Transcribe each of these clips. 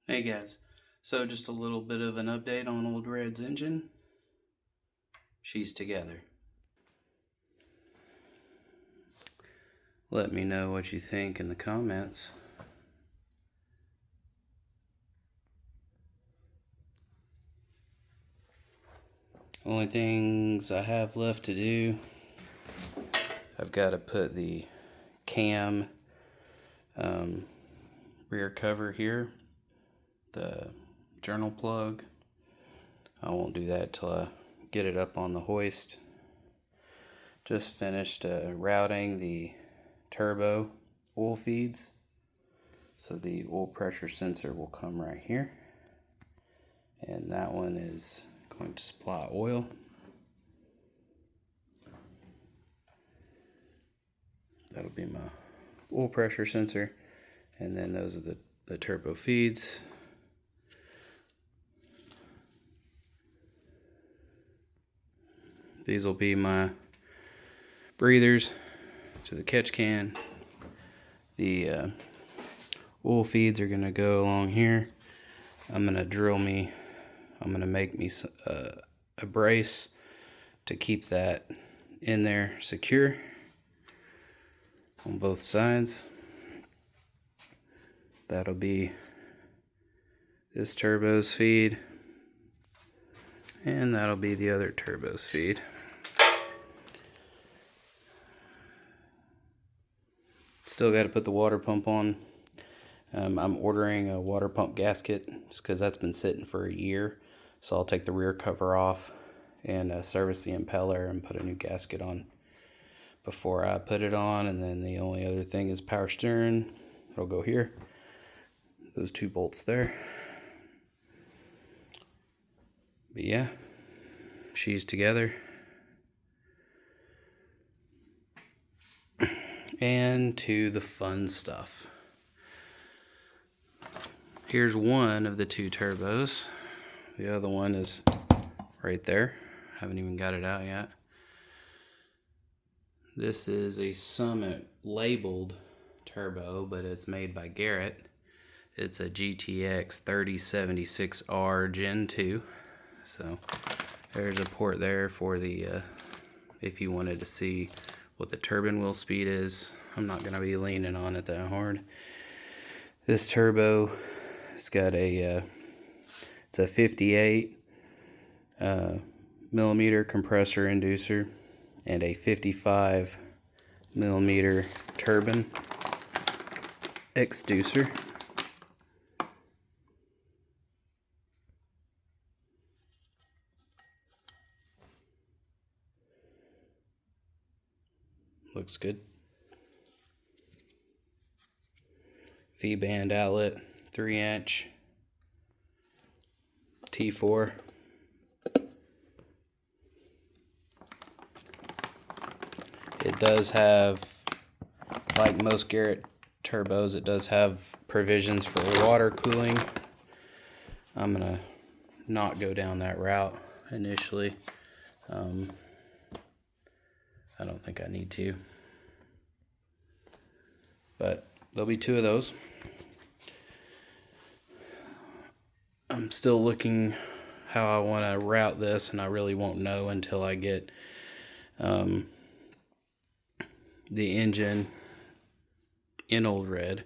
Hey guys, so just a little bit of an update on Ol'Red's engine. She's together. Let me know what you think in the comments. Only things I have left to do, I've got to put the cam rear cover here, the journal plug. I won't do that till I get it up on the hoist. Just finished routing the turbo oil feeds. So the oil pressure sensor will come right here. And that one is going to supply oil. That'll be my oil pressure sensor. And then those are the turbo feeds. These will be my breathers to the catch can. The oil feeds are going to go along here. I'm going to make me a brace to keep that in there secure on both sides. That'll be this turbo's feed, and that'll be the other turbo's feed. Still got to put the water pump on. I'm ordering a water pump gasket because that's been sitting for a year. So I'll take the rear cover off and service the impeller and put a new gasket on before I put it on. And then the only other thing is power steering. It'll go here. Those two bolts there. But yeah, she's together. And to the fun stuff. Here's one of the two turbos. The other one is right there. Haven't even got it out yet. This is a Summit labeled turbo, but it's made by Garrett. It's a GTX 3076R Gen 2. So there's a port there for the, if you wanted to see what the turbine wheel speed is. I'm not going to be leaning on it that hard. This turbo, it's got a, it's a 58 millimeter compressor inducer and a 55 millimeter turbine exducer. Looks good. V-band outlet, 3-inch T4. It does have, like most Garrett turbos, it does have provisions for water cooling. I'm gonna not go down that route initially. I don't think I need to, but there'll be two of those. I'm still looking how I want to route this, and I really won't know until I get the engine in Ol'Red.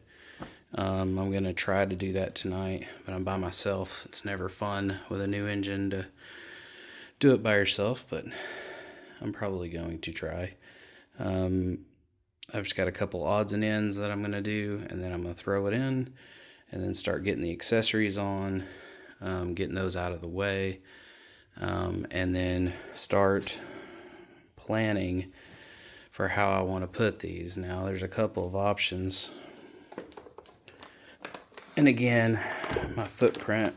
I'm going to try to do that tonight, but I'm by myself. It's never fun with a new engine to do it by yourself, but I'm probably going to try. I've just got a couple odds and ends that I'm going to do, and then I'm going to throw it in and then start getting the accessories on, getting those out of the way, and then start planning for how I want to put these. Now, there's a couple of options. And again, my footprint,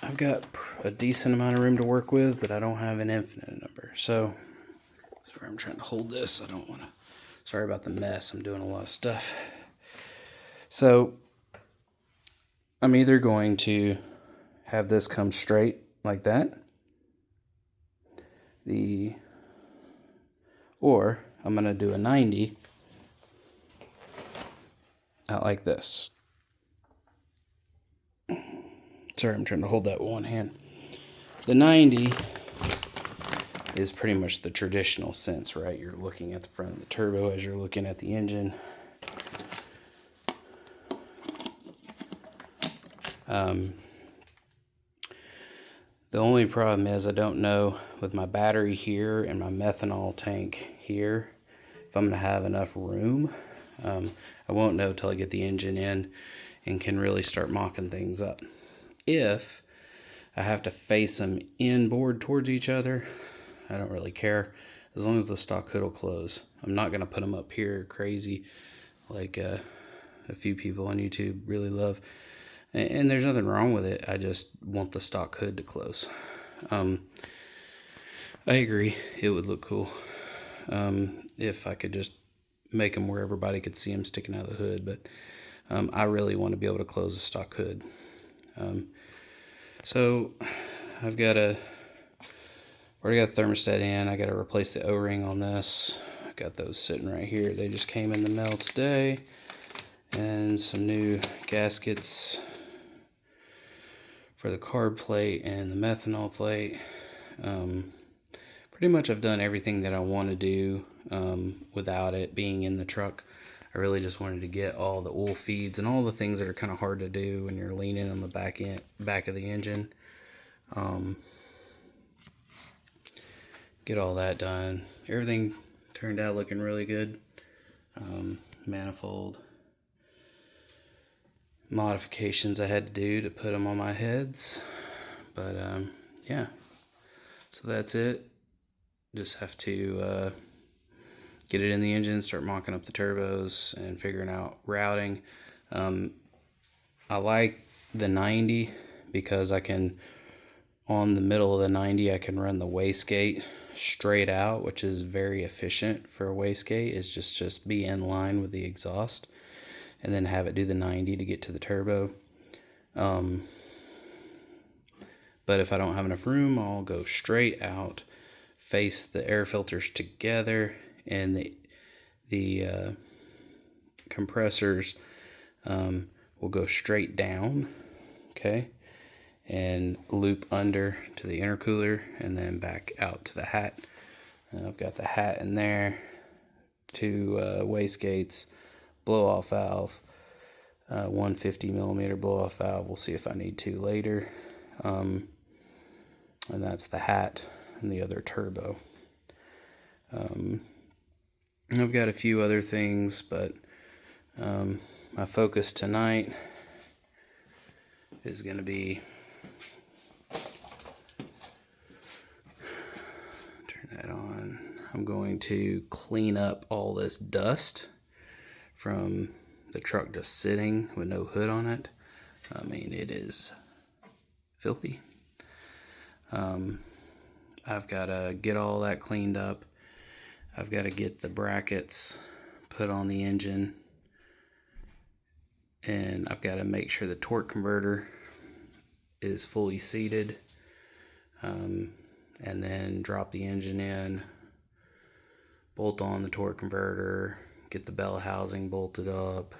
I've got a decent amount of room to work with, but I don't have an infinite number. So, sorry, I'm trying to hold this. I don't want to, sorry about the mess. I'm doing a lot of stuff. So, I'm either going to have this come straight like that, or I'm going to do a 90 out like this. Sorry, I'm trying to hold that with one hand. The 90 is pretty much the traditional sense, right? You're looking at the front of the turbo as you're looking at the engine. The only problem is I don't know with my battery here and my methanol tank here if I'm going to have enough room. I won't know till I get the engine in and can really start mocking things up. If I have to face them inboard towards each other, I don't really care, as long as the stock hood will close. I'm not going to put them up here crazy like a few people on YouTube really love. And there's nothing wrong with it. I just want the stock hood to close. I agree. It would look cool if I could just make them where everybody could see them sticking out of the hood. But I really want to be able to close the stock hood. So I've got already got the thermostat in. I got to replace the O-ring on this. I've got those sitting right here. They just came in the mail today. And some new gaskets for the carb plate and the methanol plate. Pretty much I've done everything that I want to do without it being in the truck. I really just wanted to get all the oil feeds and all the things that are kind of hard to do when you're leaning on the back of the engine. Get all that done. Everything turned out looking really good. Manifold modifications I had to do to put them on my heads, but yeah, so that's it. Just have to get it in the engine, start mocking up the turbos and figuring out routing. I like the 90 because I can, on the middle of the 90, I can run the wastegate straight out, which is very efficient for a wastegate. Is just be in line with the exhaust and then have it do the 90 to get to the turbo. But if I don't have enough room, I'll go straight out, face the air filters together, and the compressors will go straight down, okay, and loop under to the intercooler and then back out to the hat. And I've got the hat in there, two wastegates, blow-off valve, 150 millimeter blow-off valve. We'll see if I need to later. And that's the hat and the other turbo. I've got a few other things, but my focus tonight is going to be, turn that on, I'm going to clean up all this dust from the truck just sitting with no hood on it. I mean, it is filthy. I've got to get all that cleaned up. I've got to get the brackets put on the engine, and I've got to make sure the torque converter is fully seated, and then drop the engine in, bolt on the torque converter, get the bell housing bolted up.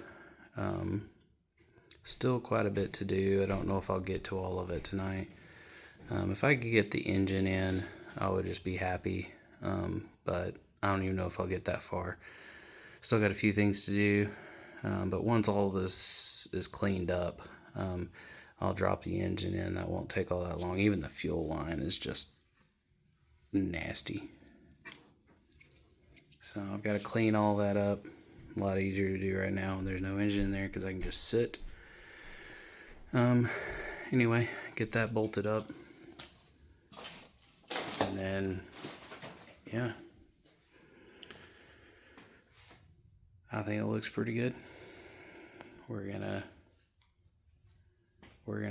Still quite a bit to do. I don't know if I'll get to all of it tonight. If I could get the engine in, I would just be happy, but I don't even know if I'll get that far. Still got a few things to do, but once all this is cleaned up, I'll drop the engine in. That won't take all that long. Even the fuel line is just nasty. So I've got to clean all that up. A lot easier to do right now. There's no engine in there because I can just sit. Anyway, get that bolted up. And then, yeah, I think it looks pretty good. We're gonna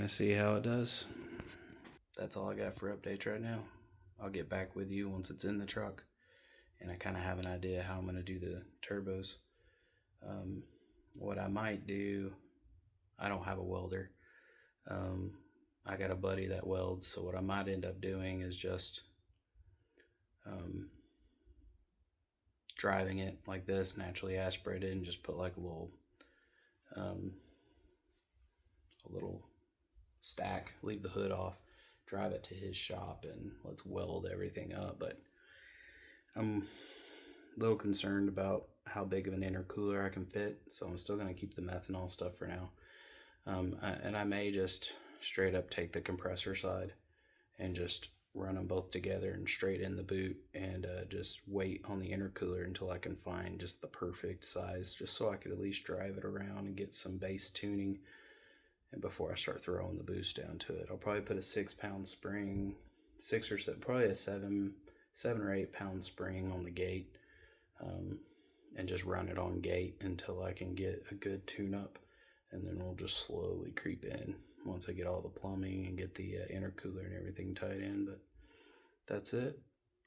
see how it does. That's all I got for updates right now. I'll get back with you once it's in the truck and I kind of have an idea how I'm gonna do the turbos. What I might do, I don't have a welder. I got a buddy that welds, so what I might end up doing is just driving it like this, naturally aspirated, and just put like a little stack, leave the hood off, drive it to his shop, and let's weld everything up. But I'm a little concerned about how big of an intercooler I can fit, so I'm still going to keep the methanol stuff for now. And I may just straight up take the compressor side and just run them both together and straight in the boot, and just wait on the intercooler until I can find just the perfect size, just so I could at least drive it around and get some bass tuning. And before I start throwing the boost down to it, I'll probably put a 6-pound spring, probably a 7 or 8 pound spring on the gate, and just run it on gate until I can get a good tune up, and then we'll just slowly creep in once I get all the plumbing and get the intercooler and everything tied in. But that's it.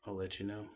I'll let you know.